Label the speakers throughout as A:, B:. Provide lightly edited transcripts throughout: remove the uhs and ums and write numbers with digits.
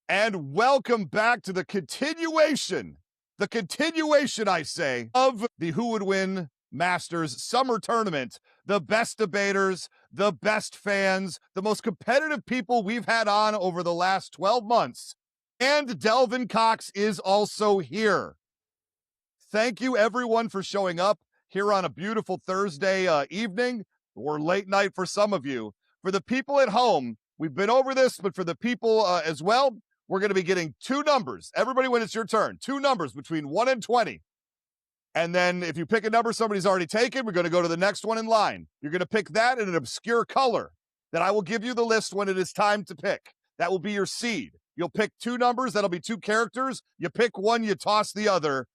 A: And welcome back to the continuation, I say, of the Who Would Win Masters Summer Tournament. The best debaters, the best fans, the most competitive people we've had on over the last 12 months. And Delvin Cox is also here. Thank you, everyone, for showing up here on a beautiful Thursday evening or late night for some of you. For the people at home, we've been over this, but for the people as well, we're going to be getting two numbers. Everybody, when it's your turn, two numbers between 1 and 20. And then if you pick a number somebody's already taken, we're going to go to the next one in line. You're going to pick that in an obscure color that I will give you the list when it is time to pick. That will be your seed. You'll pick two numbers. That'll be two characters. You pick one, you toss the other.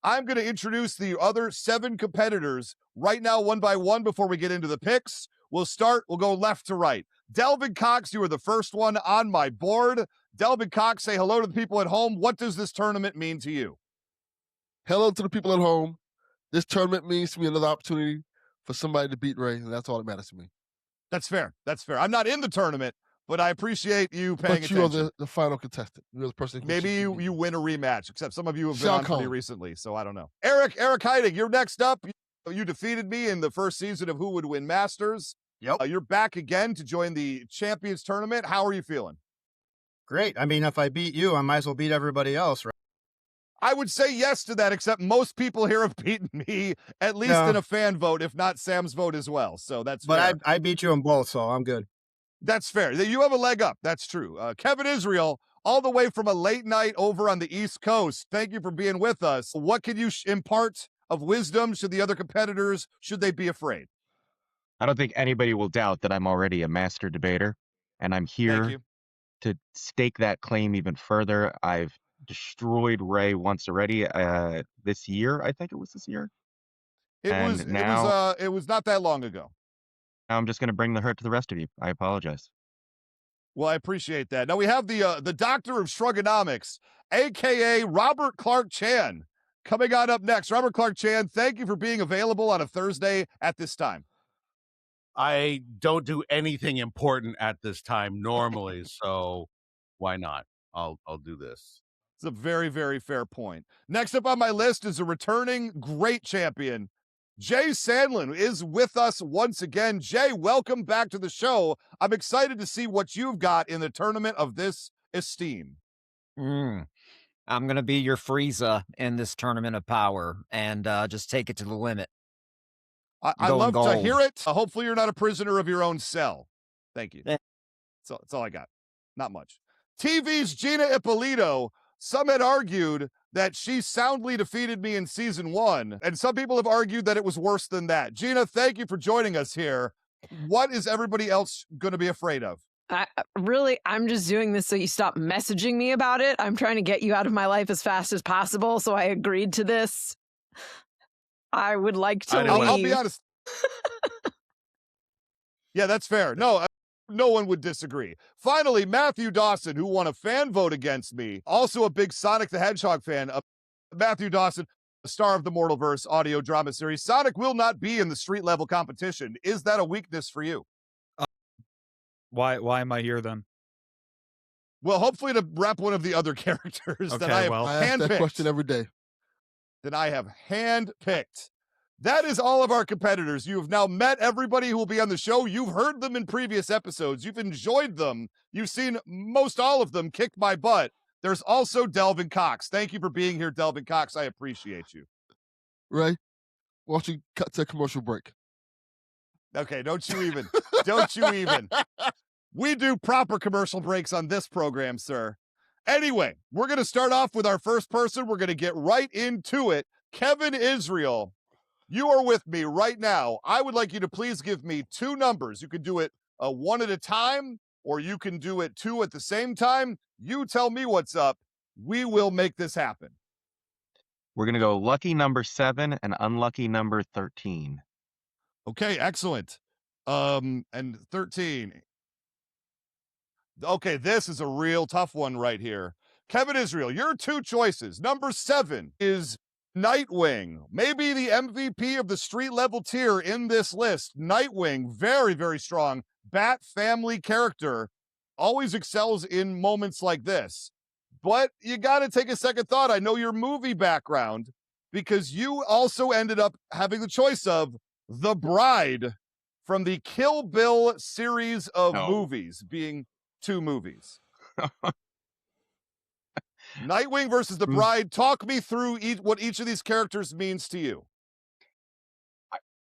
A: I'm going to introduce the other 7 competitors right now, one by one, before we get into the picks. We'll go left to right. Delvin Cox, you are the first one on my board. Delvin Cox, say hello to the people at home. What does this tournament mean to you?
B: Hello to the people at home. This tournament means to me another opportunity for somebody to beat Ray, and that's all that matters to me.
A: That's fair. That's fair. I'm not in the tournament, but I appreciate you paying attention.
B: But you are the final contestant. You're the person.
A: Maybe you win a rematch, except some of you have been on pretty recently, so I don't know. Eric Heidig, you're next up. You defeated me in the first season of Who Would Win Masters.
C: Yep.
A: You're back again to join the Champions Tournament. How are you feeling?
C: Great. I mean, if I beat you, I might as well beat everybody else, right?
A: I would say yes to that, except most people here have beaten me, at least in a fan vote, if not Sam's vote as well. So that's fair.
C: But I beat you in both, so I'm good.
A: That's fair. You have a leg up. That's true. Kevin Israel, all the way from a late night over on the East Coast. Thank you for being with us. What can you impart of wisdom to the other competitors? Should they be afraid?
D: I don't think anybody will doubt that I'm already a master debater, and I'm here to stake that claim even further. I've destroyed Ray once already this year. I think it was this year.
A: It was not that long ago.
D: Now I'm just going to bring the hurt to the rest of you. I apologize.
A: Well, I appreciate that. Now we have the doctor of Shrugonomics, a.k.a. Robert Clark Chan, coming on up next. Robert Clark Chan, thank you for being available on a Thursday at this time.
E: I don't do anything important at this time normally, so why not? I'll do this.
A: It's a very, very fair point. Next up on my list is a returning great champion. Jay Sandlin is with us once again. Jay, welcome back to the show. I'm excited to see what you've got in the tournament of this esteem.
F: I'm going to be your Frieza in this tournament of power and just take it to the limit.
A: I love to hear it. Hopefully you're not a prisoner of your own cell. Thank you. So that's all I got. Not much. TV's Gina Ippolito. Some had argued that she soundly defeated me in season 1, and some people have argued that it was worse than that. Gina, thank you for joining us here. What is everybody else going to be afraid of?
G: I'm just doing this so you stop messaging me about it. I'm trying to get you out of my life as fast as possible, so I agreed to this. I would like to leave.
A: I'll be honest. Yeah, that's fair. No one would disagree. Finally, Matthew Dawson, who won a fan vote against me, also a big Sonic the Hedgehog fan. Matthew Dawson, star of the Mortalverse audio drama series. Sonic will not be in the street level competition. Is that a weakness for you?
H: Why am I here then?
A: Well, hopefully to rep one of the other characters that I have handpicked.
B: I ask that question every day.
A: That I have handpicked. That is all of our competitors. You have now met everybody who will be on the show. You've heard them in previous episodes. You've enjoyed them. You've seen most all of them kick my butt. There's also Delvin Cox. Thank you for being here, Delvin Cox. I appreciate you.
B: Ray, why don't you cut to a commercial break?
A: Okay, don't you even. Don't you even. We do proper commercial breaks on this program, sir. Anyway, we're going to start off with our first person. We're going to get right into it. Kevin Israel, you are with me right now. I would like you to please give me two numbers. You can do it one at a time, or you can do it two at the same time. You tell me what's up. We will make this happen.
D: We're going to go lucky number 7 and unlucky number 13.
A: Okay, excellent. And 13. Okay, this is a real tough one right here. Kevin Israel, your two choices. Number 7 is Nightwing, maybe the MVP of the street level tier in this list. Nightwing, very, very strong Bat family character. always excels in moments like this. But you got to take a second thought. I know your movie background, because you also ended up having the choice of The Bride from the Kill Bill series of movies, being 2 movies. Nightwing versus The Bride. Talk me through what each of these characters means to you.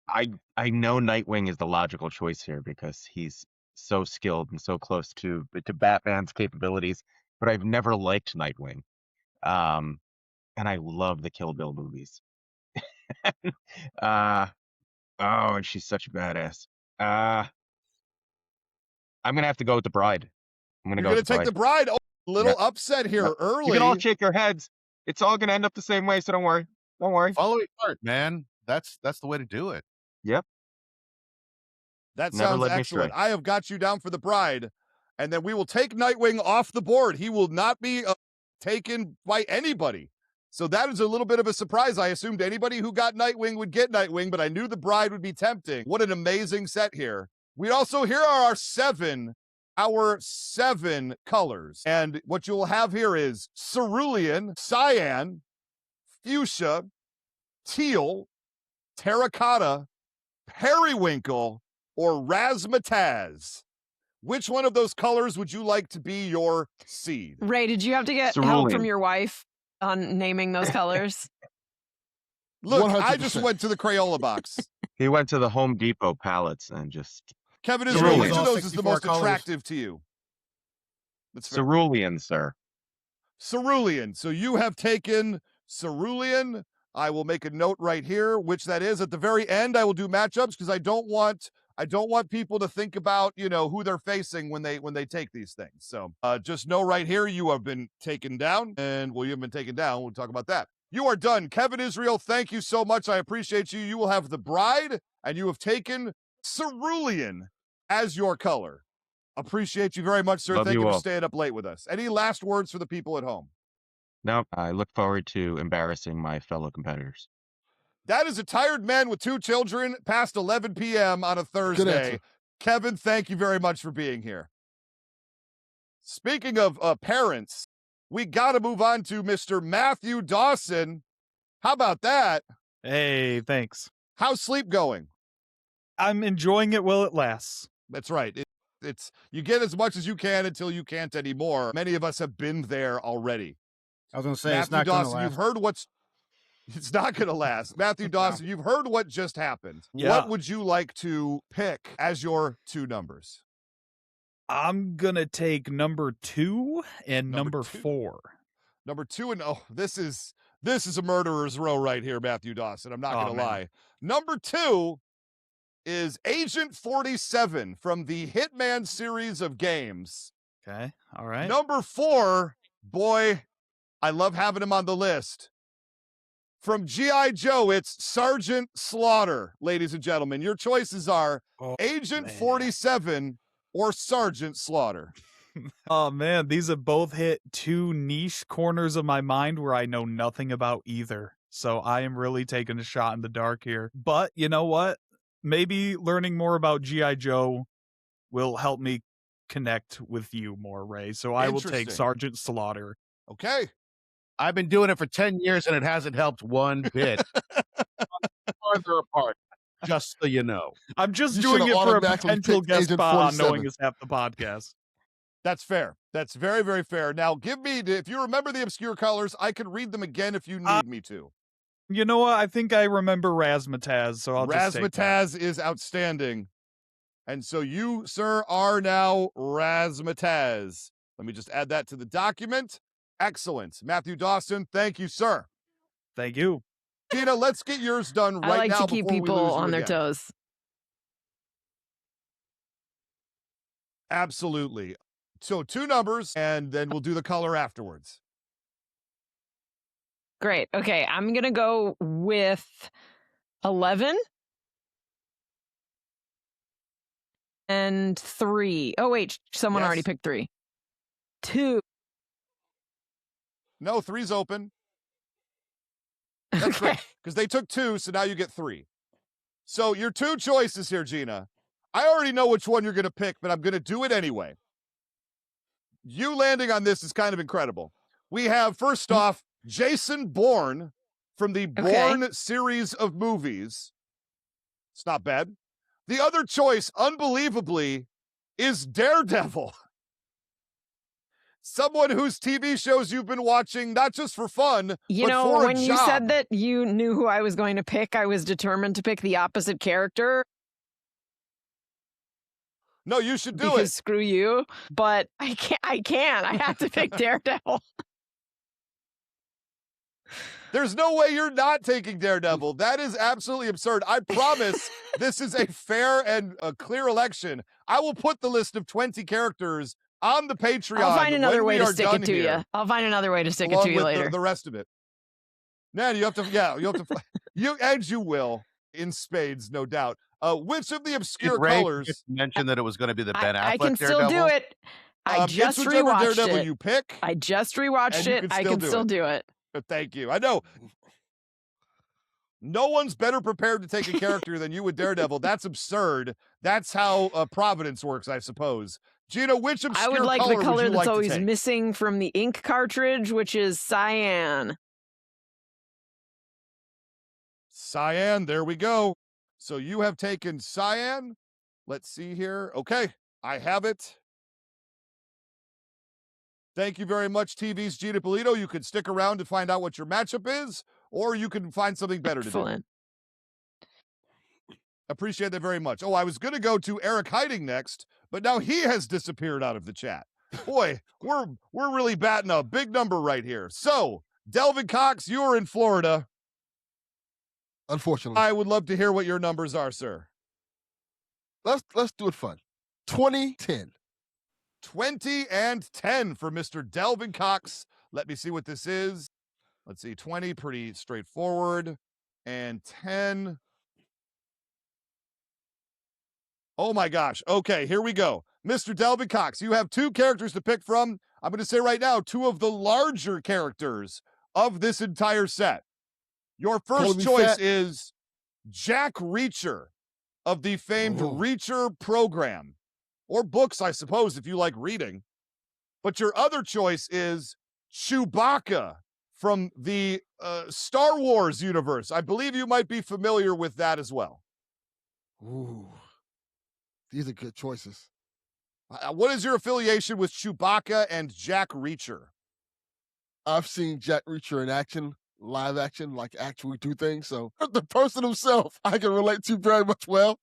D: I know Nightwing is the logical choice here because he's so skilled and so close to Batman's capabilities, but I've never liked Nightwing. And I love the Kill Bill movies. And she's such a badass. I'm gonna have to go with The Bride.
A: You're gonna take The Bride. Oh, little upset here early.
D: You can all shake your heads. It's all gonna end up the same way, so don't worry. Don't worry.
E: Follow your heart, man. That's the way to do it.
D: Yep.
A: That
D: Never
A: sounds
D: let me
A: excellent.
D: stray.
A: I have got you down for The Bride, and then we will take Nightwing off the board. He will not be taken by anybody. So that is a little bit of a surprise. I assumed anybody who got Nightwing would get Nightwing, but I knew The Bride would be tempting. What an amazing set here. Here are our seven colors. And what you'll have here is cerulean, cyan, fuchsia, teal, terracotta, periwinkle, or razzmatazz. Which one of those colors would you like to be your seed?
G: Ray, did you have to get help from your wife on naming those colors?
A: Look,
B: 100%.
A: I just went to the Crayola box.
D: He went to the Home Depot pallets and just
A: Kevin, which
D: Cerulean.
A: of those is the most
C: colors.
A: attractive to you? That's fair.
D: cerulean, sir.
A: Cerulean. So you have taken cerulean. I will make a note right here, which that is. At the very end, I will do matchups because I don't want people to think about, who they're facing when they take these things. So just know right here, you have been taken down, and you have been taken down. We'll talk about that. You are done. Kevin Israel, thank you so much. I appreciate you. You will have The Bride, and you have taken cerulean as your color. Appreciate you very much, sir.
D: Love
A: Thank
D: you
A: you for
D: all.
A: staying up late with us. Any last words for the people at home?
D: No, I look forward to embarrassing my fellow competitors.
A: That is a tired man with 2 children past 11 p.m. on a Thursday.
B: answer.
A: Kevin, thank you very much for being here. Speaking of parents, we got to move on to Mr. Matthew Dawson. How about that?
H: Hey, thanks.
A: How's sleep going?
H: I'm enjoying it while it lasts.
A: That's right. It's you get as much as you can until you can't anymore. Many of us have been there already.
C: I was going to say,
A: Matthew
C: it's not going to
A: Dawson,
C: last.
A: you've heard it's not going to last. Matthew Dawson, you've heard what just happened.
H: Yeah.
A: What would you like to pick as your 2 numbers?
H: I'm gonna take number 2 and
A: Number
H: number
A: 2.
H: 4.
A: Number 2 and this is a murderer's row right here, Matthew Dawson. I'm not
H: Oh,
A: going to
H: man.
A: lie. Number 2 is Agent 47 from the Hitman series of games.
H: Okay, all right.
A: Number 4, boy, I love having him on the list. From G.I. Joe, it's Sergeant Slaughter, ladies and gentlemen. Your choices are Agent
H: man.
A: 47 or Sergeant Slaughter.
H: Oh man, these have both hit 2 niche corners of my mind where I know nothing about either. So I am really taking a shot in the dark here. But you know what? Maybe learning more about G.I. Joe will help me connect with you more, Ray. So I will take
A: Interesting.
H: Sergeant Slaughter.
A: Okay.
E: I've been doing it for 10 years and it hasn't helped one bit. Farther apart, just so you know.
H: I'm just
B: You
H: doing
B: should've
H: it for a
B: automatically
H: potential
B: picked
H: guest
B: Agent
H: spot on
B: 47.
H: knowing is half the podcast.
A: That's fair. That's very, very fair. Now, if you remember the obscure colors, I can read them again if you need me to.
H: You know what? I think I remember Razzmatazz, so I'll just take that.
A: Razzmatazz is outstanding. And so you, sir, are now Razzmatazz. Let me just add that to the document. Excellent. Matthew Dawson, thank you, sir.
H: Thank you.
A: Gina, let's get yours done right
G: I like
A: now
G: to keep
A: before we
G: people
A: lose you
G: on their
A: again.
G: toes.
A: Absolutely. So 2 numbers, and then we'll do the color afterwards.
G: Great. Okay, I'm going to go with 11 and 3. Oh, wait, someone already
A: Yes.
G: picked 3. 2.
A: No, 3's open. That's
G: Okay.
A: great, because they took 2, so now you get 3. So your 2 choices here, Gina. I already know which one you're going to pick, but I'm going to do it anyway. You landing on this is kind of incredible. We have, first off, Jason Bourne from the Bourne series of movies. It's not bad. The other choice, unbelievably, is Daredevil. Someone whose TV shows you've been watching, not just for fun,
G: You
A: but
G: know,
A: for a
G: when
A: job.
G: you said that you knew who I was going to pick, I was determined to pick the opposite character.
A: No, you should do
G: because
A: it.
G: Screw you. But I can't. I have to pick Daredevil.
A: There's no way you're not taking Daredevil. That is absolutely absurd. I promise this is a fair and a clear election. I will put the list of 20 characters on the Patreon.
G: I'll find another way to
A: stick
G: it to you. I'll find another way to stick it to you later.
A: The rest of it. Man, you have to, you will in spades, no doubt. Which of the obscure colors
E: mentioned that it was going to be the Ben Affleck
G: I can still
E: Daredevil?
G: do it. I just
A: it's whichever
G: rewatched
A: Daredevil
G: it.
A: you pick.
G: I just rewatched it. I can still do it.
A: Thank you. I know. No one's better prepared to take a character than you with Daredevil. That's absurd. That's how Providence works, I suppose. Gina, which obscure
G: I would like
A: color
G: the color
A: would you
G: that's
A: like
G: always
A: to take?
G: missing from the ink cartridge, which is cyan.
A: Cyan, there we go. So you have taken cyan. Let's see here. Okay, I have it. Thank you very much, TV's Gina Polito. You could stick around to find out what your matchup is, or you can find something better to do. Appreciate that very much. Oh, I was going to go to Eric Hiding next, but now he has disappeared out of the chat. Boy, we're really batting a big number right here. So, Delvin Cox, you are in Florida.
B: Unfortunately.
A: I would love to hear what your numbers are, sir.
B: Let's do it fun. 20-10.
A: 20 and 10 for Mr. Delvin Cox. Let me see what this is. Let's see, 20, pretty straightforward. And 10. Oh my gosh. Okay, here we go. Mr. Delvin Cox, you have two characters to pick from. I'm going to say right now, two of the larger characters of this entire set. Your first choice is Jack Reacher of the famed Reacher program. Or books, I suppose, if you like reading. But your other choice is Chewbacca from the Star Wars universe. I believe you might be familiar with that as well.
B: Ooh, these are good choices.
A: What is your affiliation with Chewbacca and Jack Reacher?
B: I've seen Jack Reacher in action, live action, like actually do things. So the person himself, I can relate to very much well.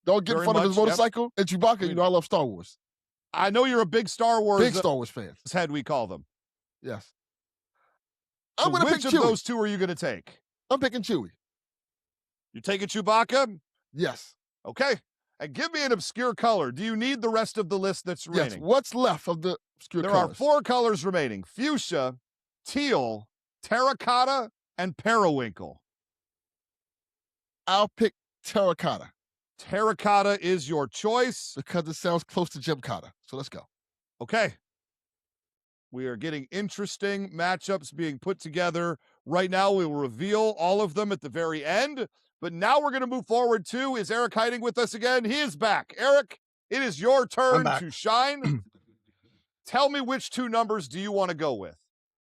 B: Don't get in front of his motorcycle. And Chewbacca, you know, I love Star Wars.
A: I know you're a big Star Wars
B: fan.
A: Head, we call them.
B: Yes.
A: So
B: I'm going to pick
A: Which
B: Chewie.
A: of those two are you going to take?
B: I'm picking Chewie.
A: You're taking Chewbacca?
B: Yes.
A: Okay. And give me an obscure color. Do you need the rest of the list that's remaining?
B: Yes. What's left of the obscure
A: colors?
B: colors?
A: There are 4 colors remaining. Fuchsia, teal, terracotta, and periwinkle.
B: I'll pick terracotta.
A: Terracotta is your choice.
B: Because it sounds close to Gymcotta. So let's go.
A: Okay. We are getting interesting matchups being put together. Right now, we will reveal all of them at the very end. But now we're going to move forward to, is Eric Hiding with us again? He is back. Eric, it is your turn to shine. Tell me which 2 numbers do you want to go with?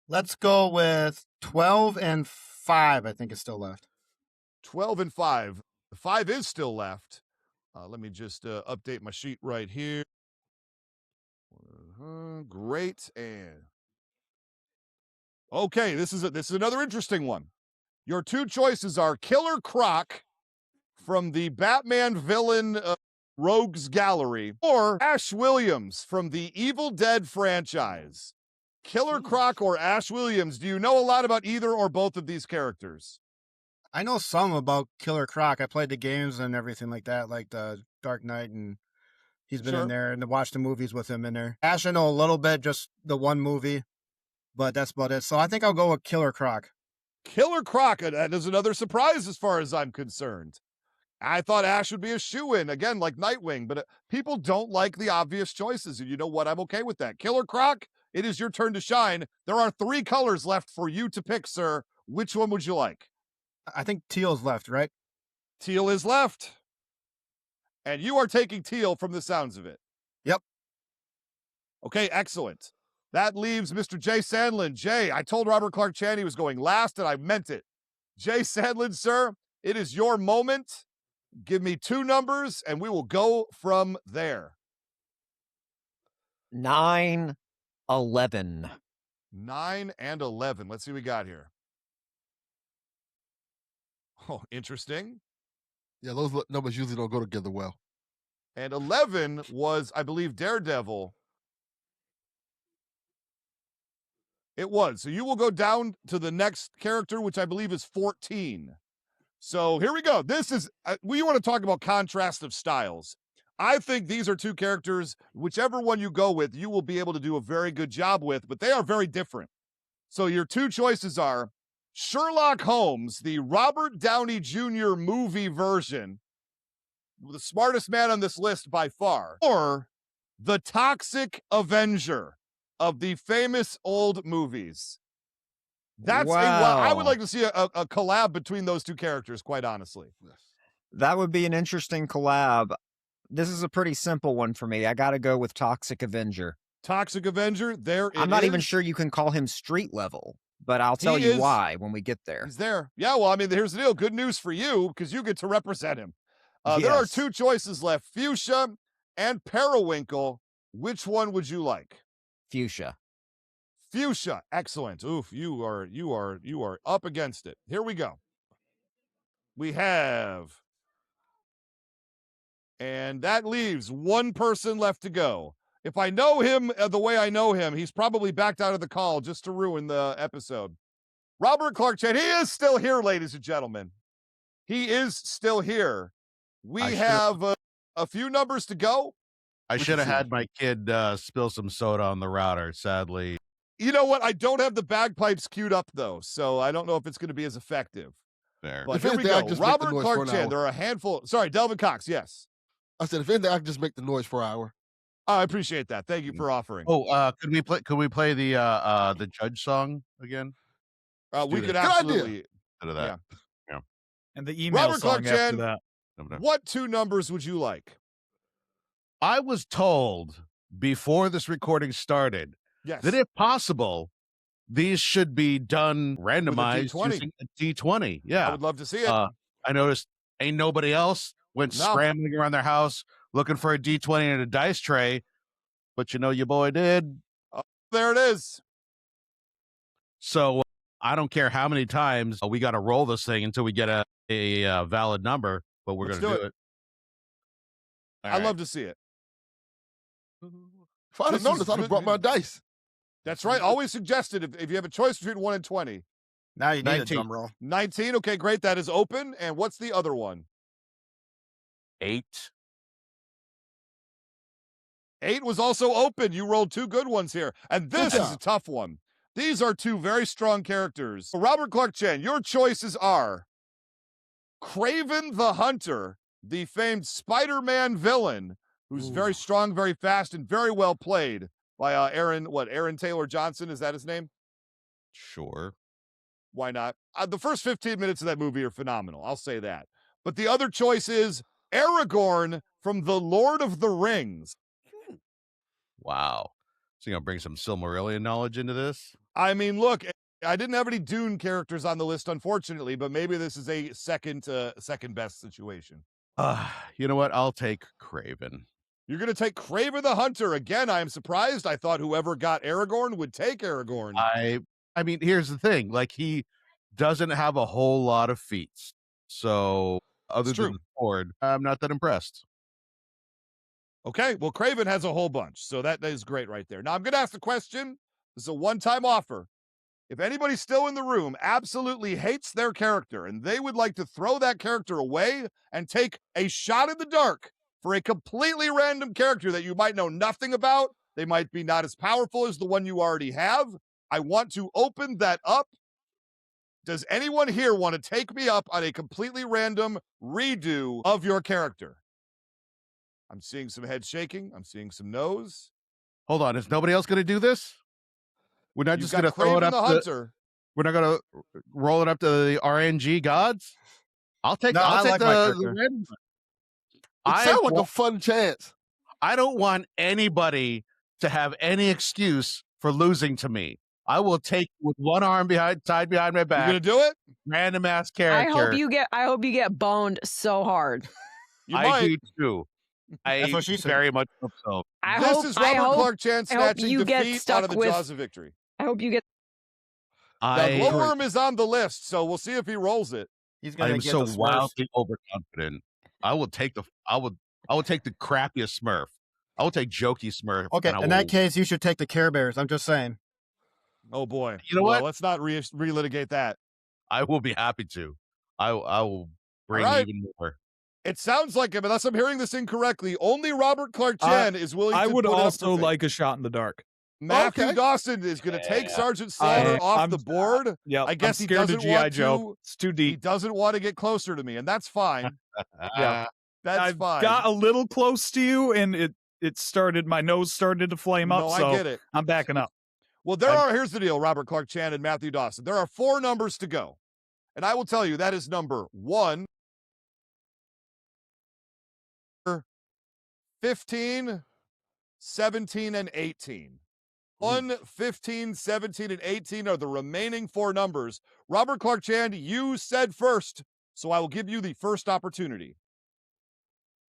C: Let's go with 12 and 5, I think is still left.
A: 12 and 5. 5 is still left. Let me just update my sheet right here. Great. And okay, this is another interesting one. Your 2 choices are Killer Croc from the Batman villain Rogues Gallery or Ash Williams from the Evil Dead franchise. Killer Croc or Ash Williams, do you know a lot about either or both of these characters?
C: I know some about Killer Croc. I played the games and everything like that, like the Dark Knight, and he's been in there, and watched the movies with him in there. Ash, I know a little bit, just the one movie, but that's about it. So I think I'll go with Killer Croc.
A: Killer Croc, that is another surprise as far as I'm concerned. I thought Ash would be a shoo-in, again, like Nightwing, but people don't like the obvious choices, and you know what? I'm okay with that. Killer Croc, it is your turn to shine. There are 3 colors left for you to pick, sir. Which one would you like?
C: I think teal's left, right?
A: Teal is left. And you are taking teal from the sounds of it.
C: Yep.
A: Okay, excellent. That leaves Mr. Jay Sandlin. Jay, I told Robert Clark Chan he was going last, and I meant it. Jay Sandlin, sir, it is your moment. Give me 2 numbers, and we will go from there.
F: 9, 11.
A: 9 and 11. Let's see what we got here. Oh, interesting.
B: Yeah, those numbers usually don't go together well.
A: And 11 was, I believe, Daredevil. It was. So you will go down to the next character, which I believe is 14. So here we go. This is, we want to talk about contrast of styles. I think these are 2 characters, whichever one you go with, you will be able to do a very good job with, but they are very different. So your 2 choices are Sherlock Holmes, the Robert Downey Jr. movie version, the smartest man on this list by far, or the Toxic Avenger of the famous old movies. That's I would like to see a collab between those 2 characters, quite honestly.
B: Yes.
F: That would be an interesting collab. This is a pretty simple one for me. I got to go with Toxic Avenger.
A: Toxic Avenger,
F: I'm not even sure you can call him street level, but I'll tell you why when we get there.
A: He's there. Yeah, well, I mean, here's the deal. Good news for you, because you get to represent him. There are 2 choices left, Fuchsia and Periwinkle. Which one would you like?
F: Fuchsia.
A: Fuchsia, excellent. Oof, you are up against it. Here we go. We have, and that leaves 1 person left to go. If I know him the way I know him, he's probably backed out of the call just to ruin the episode. Robert Clark Chan, he is still here, ladies and gentlemen. He is still here. We have a few numbers to go.
E: I should have had my kid spill some soda on the router, sadly.
A: You know what? I don't have the bagpipes queued up, though, so I don't know if it's going to be as effective.
E: There.
A: But here we go. Robert Clark Chan, there are a handful. Sorry, Delvin Cox, yes.
B: I said, if anything, I can just make the noise for an hour.
A: I appreciate that. Thank you for offering.
E: Oh, could we play the judge song again?
A: We could absolutely
E: do that. Yeah.
H: And the email
A: Robert
H: song
A: Clark Chan,
H: after that.
A: What 2 numbers would you like?
E: I was told before this recording started that if possible, these should be done randomized using a D20. Yeah.
A: I would love to see it.
E: I noticed ain't nobody else went scrambling around their house looking for a D20 and a dice tray, but you know your boy did.
A: There it is.
E: So I don't care how many times we got to roll this thing until we get a valid number, but we're going to do it.
A: I'd love to see it.
B: If I'd have known this, I'd have brought my dice.
A: That's right. Always suggested if you have a choice between 1 and 20.
C: Now you need
E: 19.
C: a drum roll.
A: 19. Okay, great. That is open. And what's the other one?
E: 8.
A: 8 was also open. You rolled 2 good ones here. And this is a tough one. These are 2 very strong characters. Robert Clark Chan, your choices are Kraven the Hunter, the famed Spider-Man villain, who's very strong, very fast, and very well played by Aaron Taylor Johnson. Is that his name?
E: Sure.
A: Why not? The first 15 minutes of that movie are phenomenal. I'll say that. But the other choice is Aragorn from The Lord of the Rings.
E: Wow. So you're going to bring some Silmarillion knowledge into this?
A: I mean, look, I didn't have any Dune characters on the list, unfortunately, but maybe this is a second best situation.
E: You know what? I'll take Kraven.
A: You're going to take Kraven the Hunter. Again, I am surprised. I thought whoever got Aragorn would take Aragorn.
E: I mean, here's the thing. Like, he doesn't have a whole lot of feats. So, other than the sword, I'm not that impressed.
A: Okay, well, Kraven has a whole bunch, so that is great right there. Now, I'm going to ask the question. This is a one-time offer. If anybody still in the room absolutely hates their character and they would like to throw that character away and take a shot in the dark for a completely random character that you might know nothing about, they might be not as powerful as the one you already have, I want to open that up. Does anyone here want to take me up on a completely random redo of your character? I'm seeing some head shaking. I'm seeing some no's.
E: Hold on. Is nobody else going to do this? We're not just going to throw it up to we're not going to roll it up to the RNG gods? I'll take the
B: It sounds like a fun chance.
E: I don't want anybody to have any excuse for losing to me. I will take with one arm tied behind my back.
A: You gonna do it?
E: Random ass character.
G: I hope you get boned so hard.
E: I do too.
C: That's what she said.
E: Very much hope so.
A: This is Robert Clark Chan snatching defeat out of the jaws of victory.
G: I hope you get.
A: The glowworm is on the list, so we'll see if he rolls it.
C: He's gonna
E: I'm
C: get
E: so
C: the Smurf.
E: wildly overconfident. I will take the crappiest Smurf. I will take jokey Smurf.
C: Okay, in that case, you should take the Care Bears. I'm just saying.
A: Oh boy.
E: You know what?
A: Let's not relitigate that.
E: I will be happy to. I will bring even more.
A: It sounds like, unless I'm hearing this incorrectly, only Robert Clark Chan is willing to
H: I would
A: put it up
H: also
A: for
H: like a shot in the dark.
A: Matthew Dawson is going to take Sergeant Slaughter off the board.
H: Yeah,
A: I guess
H: I'm
A: he
H: scared
A: doesn't
H: of G.I.
A: want
H: Joe.
A: to.
H: It's too deep.
A: He doesn't want to get closer to me, and that's fine.
H: Yeah,
A: That's fine.
H: Got a little close to you, and my nose started to flame up.
A: No,
H: so
A: I get it.
H: I'm backing up.
A: Well, here's the deal, Robert Clark Chan and Matthew Dawson. There are 4 numbers to go. And I will tell you, that is number 1, 15, 17, and 18. 1, 15, 17, and 18 are the remaining 4 numbers. Robert Clark Chan, you said first, so I will give you the first opportunity.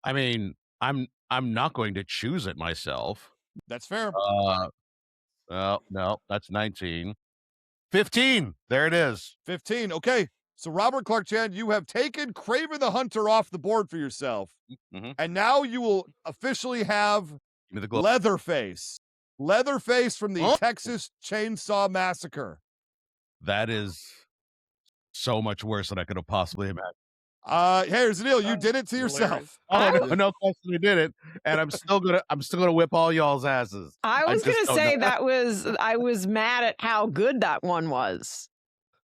E: I mean, I'm not going to choose it myself.
A: That's fair.
E: No, that's 19. 15. There it is.
A: 15. Okay. So Robert Clark Chan, you have taken Kraven the Hunter off the board for yourself.
E: Mm-hmm.
A: And now you will officially have Leatherface. Leatherface from the Texas Chainsaw Massacre.
E: That is so much worse than I could have possibly imagined.
A: Here's the deal. You did it to yourself.
E: No question I did it. And I'm still gonna whip all y'all's asses.
G: I was gonna say I was mad at how good that one was.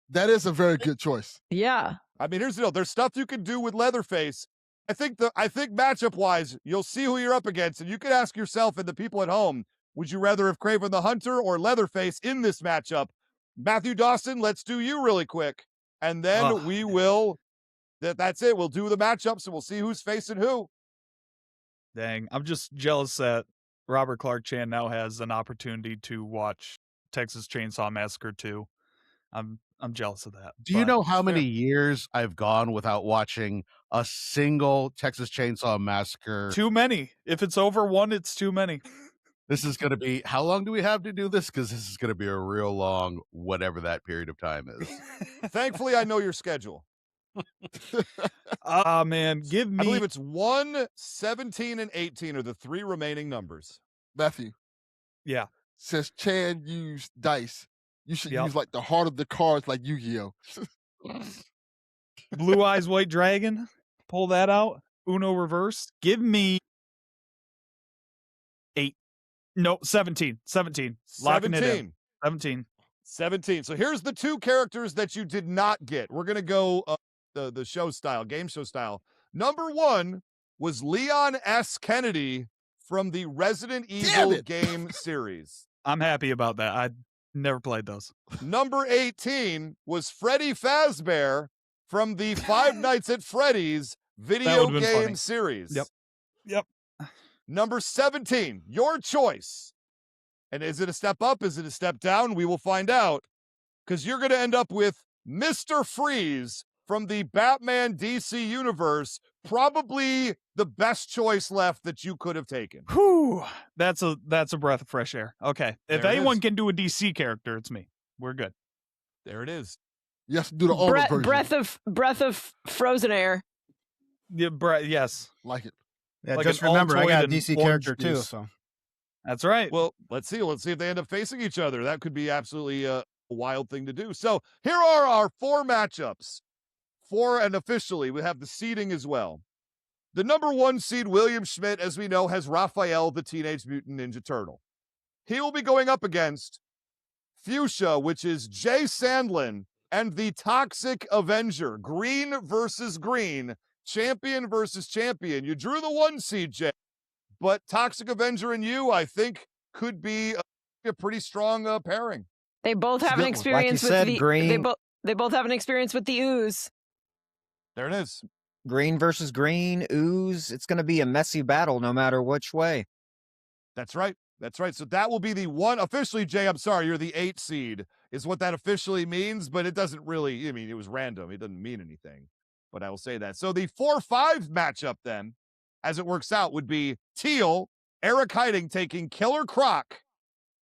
B: That is a very good choice.
G: Yeah.
A: I mean, here's the deal. There's stuff you can do with Leatherface. I think matchup wise, you'll see who you're up against, and you can ask yourself and the people at home, would you rather have Kraven the Hunter or Leatherface in this matchup? Matthew Dawson, let's do you really quick. And then we will that's it. We'll do the matchups and we'll see who's facing who.
H: Dang, I'm just jealous that Robert Clark Chan now has an opportunity to watch Texas Chainsaw Massacre 2. I'm jealous of that.
E: Do you know how many years I've gone without watching a single Texas Chainsaw Massacre?
H: Too many. If it's over 1, it's too many.
E: This is going to be, how long do we have to do this? Because this is going to be a real long, whatever that period of time is.
A: Thankfully, I know your schedule.
H: Man, give me.
A: I believe it's 1, 17, and 18 are the 3 remaining numbers.
B: Matthew.
H: Yeah.
B: Since Chan used dice, you should use like the heart of the cards like Yu-Gi-Oh.
H: Blue Eyes White Dragon. Pull that out. Uno reverse. Give me 8. No, 17. 17. Locking it in. 17.
A: 17. So here's the 2 characters that you did not get. We're going to go the show style, game show style. Number 1 was Leon S. Kennedy from the Resident Evil game series.
H: I'm happy about that. I never played those.
A: Number 18 was Freddy Fazbear from the Five Nights at Freddy's video game series.
H: Yep.
A: Number 17, your choice. And is it a step up? Is it a step down? We will find out, because you're going to end up with Mr. Freeze from the Batman DC universe, probably the best choice left that you could have taken.
H: Whew. That's a breath of fresh air. Okay. If anyone
A: is.
H: can do a DC character, it's me. We're good.
A: There it is.
B: You have to do the Arnold version.
G: Breath of frozen air.
H: Yeah, yes.
B: Like it.
C: Yeah,
H: like
C: just remember, I got a DC character too.
H: Juice.
C: So
H: that's right.
A: Well, let's see. Let's see if they end up facing each other. That could be absolutely a wild thing to do. So here are our 4 matchups. 4, and officially we have the seeding as well. The number 1 seed, William Schmidt, as we know, has Raphael, the Teenage Mutant Ninja Turtle. He will be going up against Fuchsia, which is Jay Sandlin, and the Toxic Avenger. Green versus green. Champion versus champion. You drew the 1 seed, Jay. But Toxic Avenger and you, I think, could be a pretty strong pairing.
G: They both have an experience with the
F: green.
G: They both have an experience with the ooze.
A: There it is.
F: Green versus green, ooze. It's going to be a messy battle no matter which way.
A: That's right. That's right. So that will be the one officially, Jay. I'm sorry, you're the 8 seed, is what that officially means, but it doesn't really. I mean, it was random. It doesn't mean anything, but I will say that. So the 4-5 matchup then, as it works out, would be Teal, Eric Heiting taking Killer Croc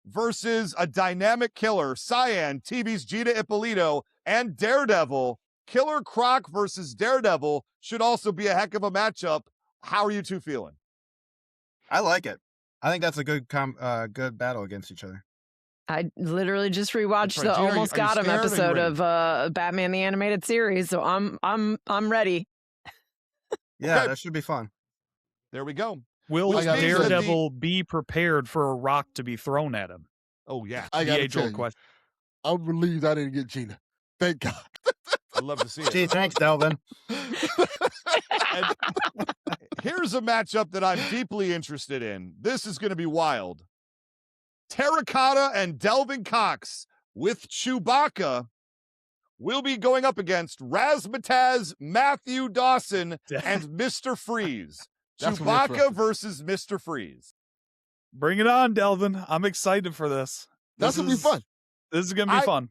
A: versus a dynamic killer, Cyan, TV's Gina Ippolito, and Daredevil. Killer Croc versus Daredevil should also be a heck of a matchup. How are you two feeling?
C: I like it. I think that's a good good battle against each other.
G: I literally just rewatched the
A: Gina,
G: Almost Got Him episode of Batman the Animated Series, so I'm ready.
C: Yeah,
A: Okay.
C: that should be fun.
A: There we go.
H: Will Daredevil be prepared for a rock to be thrown at him?
A: Oh yeah,
B: I
H: the age-old question.
B: I'm relieved I didn't get Gina. Thank God.
A: I'd love to see it.
C: Gee, thanks, Delvin.
A: And here's a matchup that I'm deeply interested in. This is going to be wild. Terracotta and Delvin Cox with Chewbacca will be going up against Razzmatazz, Matthew Dawson, and Mr. Freeze. Chewbacca versus Mr. Freeze.
H: Bring it on, Delvin. I'm excited for this.
B: That's going to be fun.
H: This is going to be fun.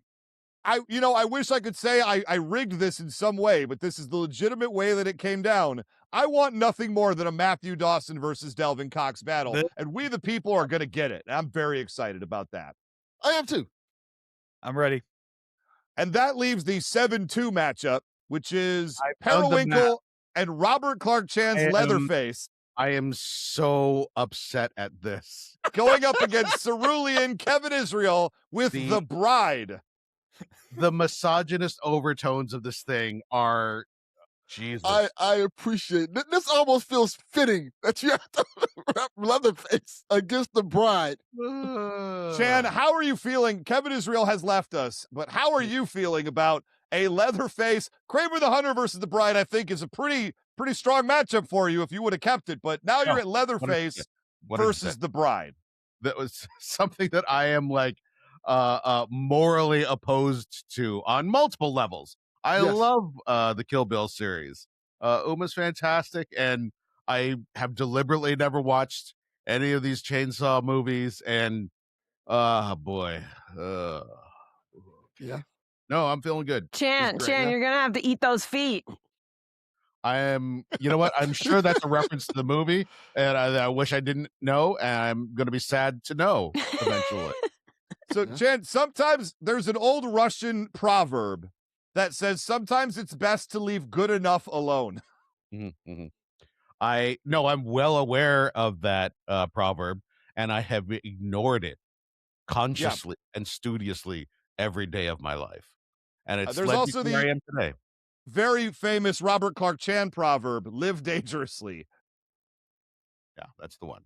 A: I wish I could say I rigged this in some way, but this is the legitimate way that it came down. I want nothing more than a Matthew Dawson versus Delvin Cox battle, and we the people are going to get it. I'm very excited about that.
B: I am too.
H: I'm ready.
A: And that leaves the 7-2 matchup, which is Periwinkle and Robert Clark Chan's Leatherface.
E: I am so upset at this.
A: Going up against Cerulean Kevin Israel with The Bride.
E: The misogynist overtones of this thing are Jesus.
B: I appreciate it. This almost feels fitting that you have to rap Leatherface against The Bride.
A: Chan, how are you feeling? Kevin Israel has left us, but how are you feeling about a Leatherface? Kramer the Hunter versus The Bride, I think, is a pretty strong matchup for you if you would have kept it, but now you're at Leatherface versus The Bride.
E: That was something that I am like morally opposed to on multiple levels. I love the Kill Bill series. Uma's fantastic, and I have deliberately never watched any of these chainsaw movies, and boy.
B: Yeah.
E: No, I'm feeling good.
G: Chan, you're gonna have to eat those feet.
E: I am, you know what? I'm sure that's a reference to the movie, and I wish I didn't know, and I'm going to be sad to know eventually.
A: So, Chan, sometimes there's an old Russian proverb that says sometimes it's best to leave good enough alone.
E: Mm-hmm. I'm well aware of that proverb, and I have ignored it consciously and studiously every day of my life. And it's
A: there's
E: led
A: also
E: me to where I am today.
A: Very famous Robert Clark Chan proverb, live dangerously.
E: Yeah, that's the one.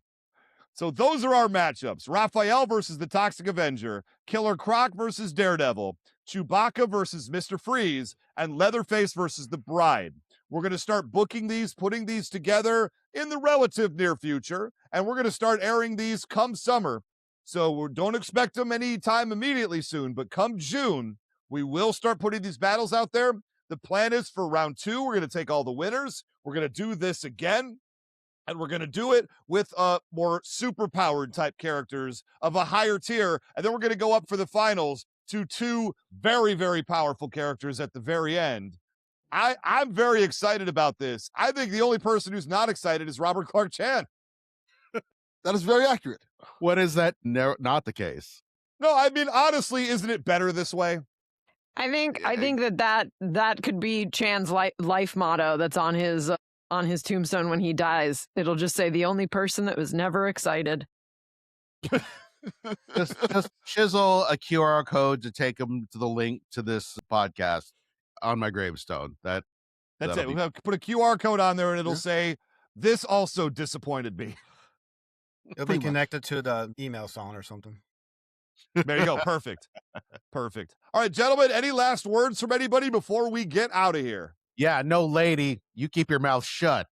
A: So those are our matchups. Raphael versus the Toxic Avenger, Killer Croc versus Daredevil, Chewbacca versus Mr. Freeze, and Leatherface versus The Bride. We're going to start booking these, putting these together in the relative near future, and we're going to start airing these come summer. So don't expect them anytime immediately soon, but come June, we will start putting these battles out there. The plan is for round 2, we're going to take all the winners. We're going to do this again. And we're going to do it with more super-powered type characters of a higher tier. And then we're going to go up for the finals to 2 very, very powerful characters at the very end. I'm very excited about this. I think the only person who's not excited is Robert Clark Chan.
B: That is very accurate.
E: What is that not the case?
A: No, I mean, honestly, isn't it better this way?
G: I think that could be Chan's life motto that's on his tombstone when he dies. It'll just say the only person that was never excited.
E: just chisel a QR code to take them to the link to this podcast on my gravestone. That's it.
A: We'll put a QR code on there and it'll say, this also disappointed me.
C: It'll be connected to the email song or something.
A: There you go. Perfect. Perfect. All right, gentlemen, any last words from anybody before we get out of here?
E: Yeah, no, lady, you keep your mouth shut.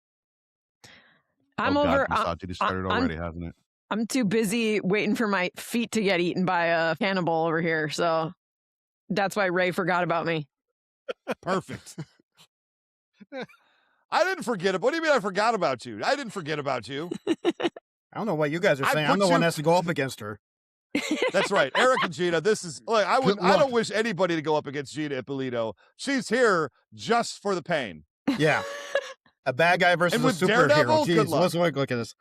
G: I'm
E: over. Misogyny started already, hasn't it?
G: I'm too busy waiting for my feet to get eaten by a cannibal over here, so that's why Ray forgot about me.
A: Perfect. I didn't forget it. What do you mean I forgot about you? I didn't forget about you.
C: I don't know what you guys are saying. I'm the one that has to go up against her.
A: That's right. Eric and Gina, this is like I don't wish anybody to go up against Gina Ippolito. She's here just for the pain.
C: Yeah. A bad guy versus a superhero.
A: Daredevil,
C: Jeez, let's look at this.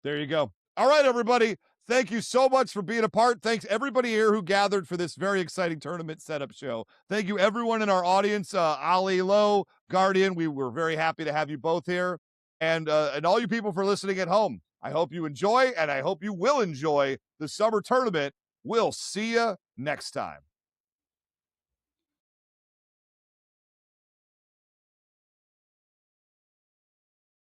A: There you go. All right, everybody. Thank you so much for being a part. Thanks everybody here who gathered for this very exciting tournament setup show. Thank you everyone in our audience, Ali Lowe, Guardian. We were very happy to have you both here. And all you people for listening at home. I hope you enjoy, and I hope you will enjoy the summer tournament. We'll see you next time.